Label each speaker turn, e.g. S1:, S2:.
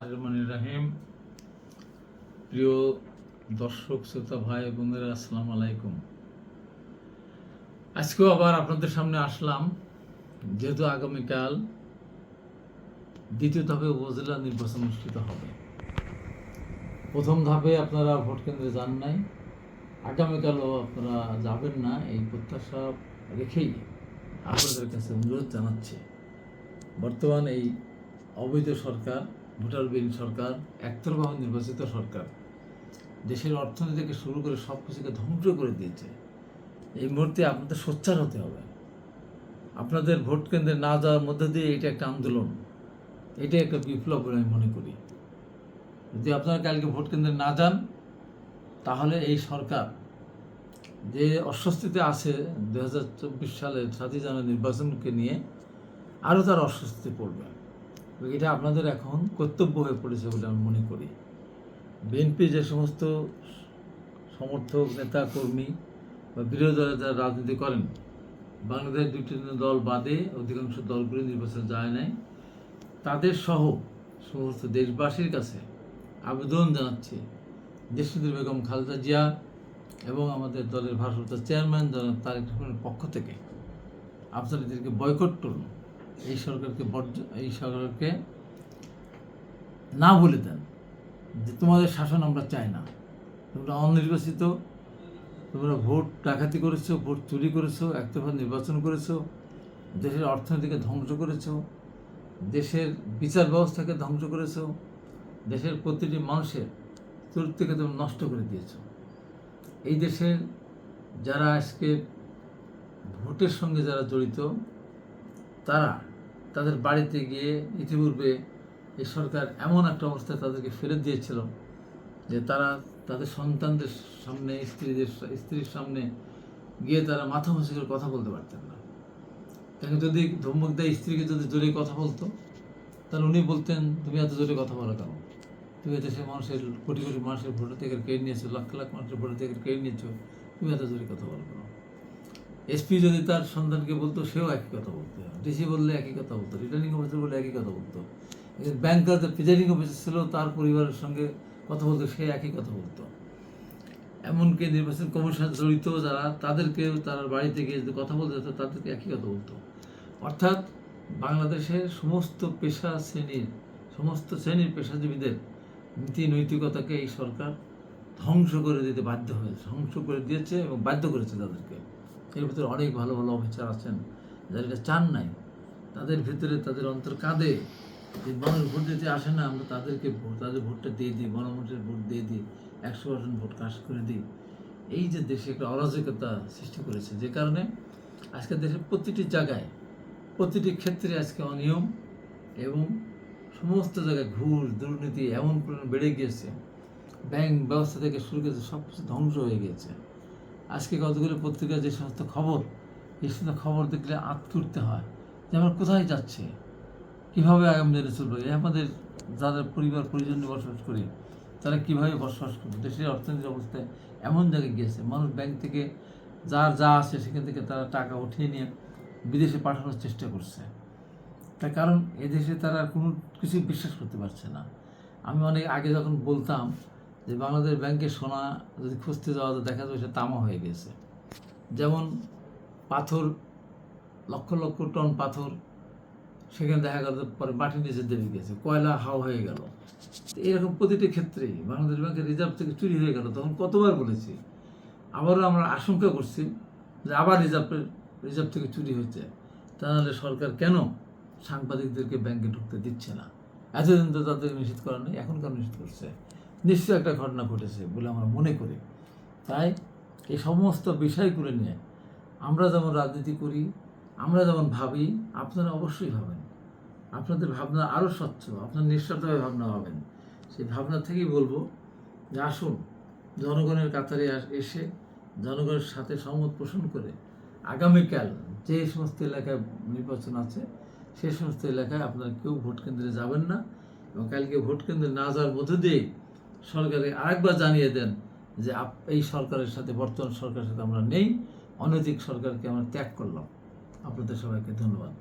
S1: রহিম। প্রিয় দর্শক শ্রোতা ভাই বোনেরা, আসসালামু আলাইকুম। আজকেও আবার আপনাদের সামনে আসলাম, যেহেতু আগামীকাল দ্বিতীয় ধাপে উপজেলা নির্বাচন অনুষ্ঠিত হবে। প্রথম ধাপে আপনারা ভোট কেন্দ্রে যান নাই, আগামীকালও আপনারা যাবেন না, এই প্রত্যাশা রেখেই আপনাদের কাছে অনুরোধ জানাচ্ছি। বর্তমান এই অবৈধ সরকার, ভোটারবিহীন সরকার, একতরফাভাবে নির্বাচিত সরকার দেশের অর্থনীতি থেকে শুরু করে সব কিছুকে ধ্বংস করে দিয়েছে। এই মুহূর্তে আপনাদের সোচ্চার হতে হবে। আপনাদের ভোট কেন্দ্রে না যাওয়ার মধ্যে দিয়ে এটা একটা আন্দোলন, এটা একটা বিপ্লব বলে আমি মনে করি। যদি আপনারা কালকে ভোট কেন্দ্রে না যান, তাহলে এই সরকার যে অস্বস্তিতে আছে 2024 সালের 7ই জানুয়ারি নির্বাচনকে নিয়ে, আরও তার অস্বস্তিতে পড়বে। এটা আপনাদের এখন কর্তব্য হয়ে পড়েছে বলে আমি মনে করি। বিএনপি যে সমস্ত সমর্থক, নেতা, কর্মী বা বিরোধী দলে যারা রাজনীতি করেন, বাংলাদেশের দুটি দল বাদে অধিকাংশ দলগুলি নির্বাচনে যায় নাই, তাদের সহ সমস্ত দেশবাসীর কাছে আবেদন জানাচ্ছি, দেশনেত্রী বেগম খালেদা জিয়া এবং আমাদের দলের ভারপ্রাপ্ত চেয়ারম্যান জনাব তারেক রহমানের পক্ষ থেকে আপনারা এদেরকে বয়কট করুন। এই সরকারকে না বলে দেন যে তোমাদের শাসন আমরা চাই না, তোমরা অনির্বাচিত, তোমরা ভোট ডাকাতি করেছো, ভোট চুরি করেছো, একতরফা নির্বাচন করেছো, দেশের অর্থনীতিকে ধ্বংস করেছো, দেশের বিচার ব্যবস্থাকে ধ্বংস করেছো, দেশের প্রতিটি মানুষের চরিত্রকে তোমরা নষ্ট করে দিয়েছো। এই দেশের যারা আজকে ভোটের সঙ্গে যারা জড়িত, তাদের বাড়িতে গিয়ে ইতিপূর্বে এই সরকার এমন একটা অবস্থায় তাদেরকে ফেলে দিয়েছিল যে তারা তাদের সন্তানদের সামনে, স্ত্রীর সামনে গিয়ে তারা মাথা মুছে করে কথা বলতে পারতেন না। তাকে যদি ধমক দেয়, স্ত্রীকে যদি জোরে কথা বলতো, তাহলে উনি বলতেন, তুমি এত জোরে কথা বলো কেন? তুমি দেশের মানুষের, কোটি কোটি মানুষের ভোটাধিকার কেড়ে নিয়েছো, লক্ষ লাখ মানুষের ভোটাধিকার কেড়ে নিয়েছো, তুমি এত জোরে কথা বলো কেন? এসপি যদি তার সন্তানকে বলতো, সেও একই কথা বলতো। ডিসি বললে একই কথা বলতো, রিটার্নিং অফিসার বললে একই কথা বলতো। ব্যাংকার যে প্রিজাইডিং অফিসার ছিল, তার পরিবারের সঙ্গে কথা বলতো, সে একই কথা বলতো। এমনকি নির্বাচন কমিশন জড়িত যারা, তাদেরকেও তার বাড়িতে গিয়ে যদি কথা বলতে যেত, তাদেরকে একই কথা বলতো। অর্থাৎ বাংলাদেশের সমস্ত পেশাজীবীদের নীতি নৈতিকতাকে এই সরকার ধ্বংস করে দিতে বাধ্য হয়েছে, ধ্বংস করে দিয়েছে এবং বাধ্য করেছে তাদেরকে। এর ভিতরে অনেক ভালো ভালো অফিসার আছেন যারা এটা চান নাই, তাদের ভিতরে তাদের অন্তর কাঁদে যে মানুষ ভোট দিতে আসে না, আমরা তাদের ভোটটা দিয়ে দিই, গণভোটের ভোট দিয়ে দিই, 100% ভোট কাজ করে দিই। এই যে দেশে একটা অরাজকতা সৃষ্টি করেছে, যে কারণে আজকে দেশের প্রতিটি জায়গায়, প্রতিটি ক্ষেত্রে আজকে অনিয়ম এবং সমস্ত জায়গায় ঘুষ, দুর্নীতি এমন পরিমাণ বেড়ে গিয়েছে, ব্যাংক ব্যবস্থা থেকে শুরু করে সব কিছু ধ্বংস হয়ে গিয়েছে। আজকে কতগুলো পত্রিকার যে সমস্ত খবর, এই সমস্ত খবর দেখলে আত্মুরতে হয় যে আমরা কোথায় যাচ্ছে, কীভাবে আগামী দিনে চলবে, আমাদের যাদের পরিবার পরিজন নিয়ে বসবাস করি, তারা কীভাবে বসবাস করবে। দেশের অর্থনীতির অবস্থায় এমন জায়গায় গিয়েছে, মানুষ ব্যাংক থেকে যা আছে সেখান থেকে তারা টাকা উঠিয়ে নিয়ে বিদেশে পাঠানোর চেষ্টা করছে। তার কারণ এদেশে তারা কোনো কিছু বিশ্বাস করতে পারছে না। আমি অনেক আগে যখন বলতাম যে বাংলাদেশ ব্যাংকে সোনা যদি খুঁজতে যাওয়া যায়, দেখা যাবে সে তামা হয়ে গেছে। যেমন পাথর, লক্ষ লক্ষ টন পাথর সেখানে দেখা গেল পরে মাটির নিচে দেবে গেছে, কয়লা হাও হয়ে গেল। এরকম প্রতিটি ক্ষেত্রেই বাংলাদেশ ব্যাংকের রিজার্ভ থেকে চুরি হয়ে গেল। তখন কতবার বলেছি, আবারও আমরা আশঙ্কা করছি যে আবার রিজার্ভ থেকে চুরি হয়েছে। তাহলে সরকার কেন সাংবাদিকদেরকে ব্যাংকে ঢুকতে দিচ্ছে না? এতদিন তো তাদেরকে নিষেধ করা নেই, এখন কেন নিষেধ করছে? নিশ্চয়ই একটা ঘটনা ঘটেছে বলে আমরা মনে করি। তাই এই সমস্ত বিষয়গুলো নিয়ে আমরা যেমন রাজনীতি করি, আমরা যেমন ভাবি, আপনারা অবশ্যই ভাবেন। আপনাদের ভাবনা আরও স্বচ্ছ, আপনার নিঃস্বার্থভাবে ভাবনা ভাবেন। সেই ভাবনা থেকেই বলবো যে আসুন, জনগণের কাতারে এসে জনগণের সাথে সহমত পোষণ করে আগামীকাল যে সমস্ত এলাকায় নির্বাচন আছে, সেই সমস্ত এলাকায় আপনারা কেউ ভোট কেন্দ্রে যাবেন না, এবং কালকে ভোট কেন্দ্রে না যাওয়ার মধ্যে দিয়ে সরকারে আরেকবার জানিয়ে দেন যে এই সরকারের সাথে, বর্তমান সরকারের সাথে আমরা নেই, অনৈতিক সরকারকে আমরা ত্যাগ করলাম। আপনাদের সবাইকে ধন্যবাদ।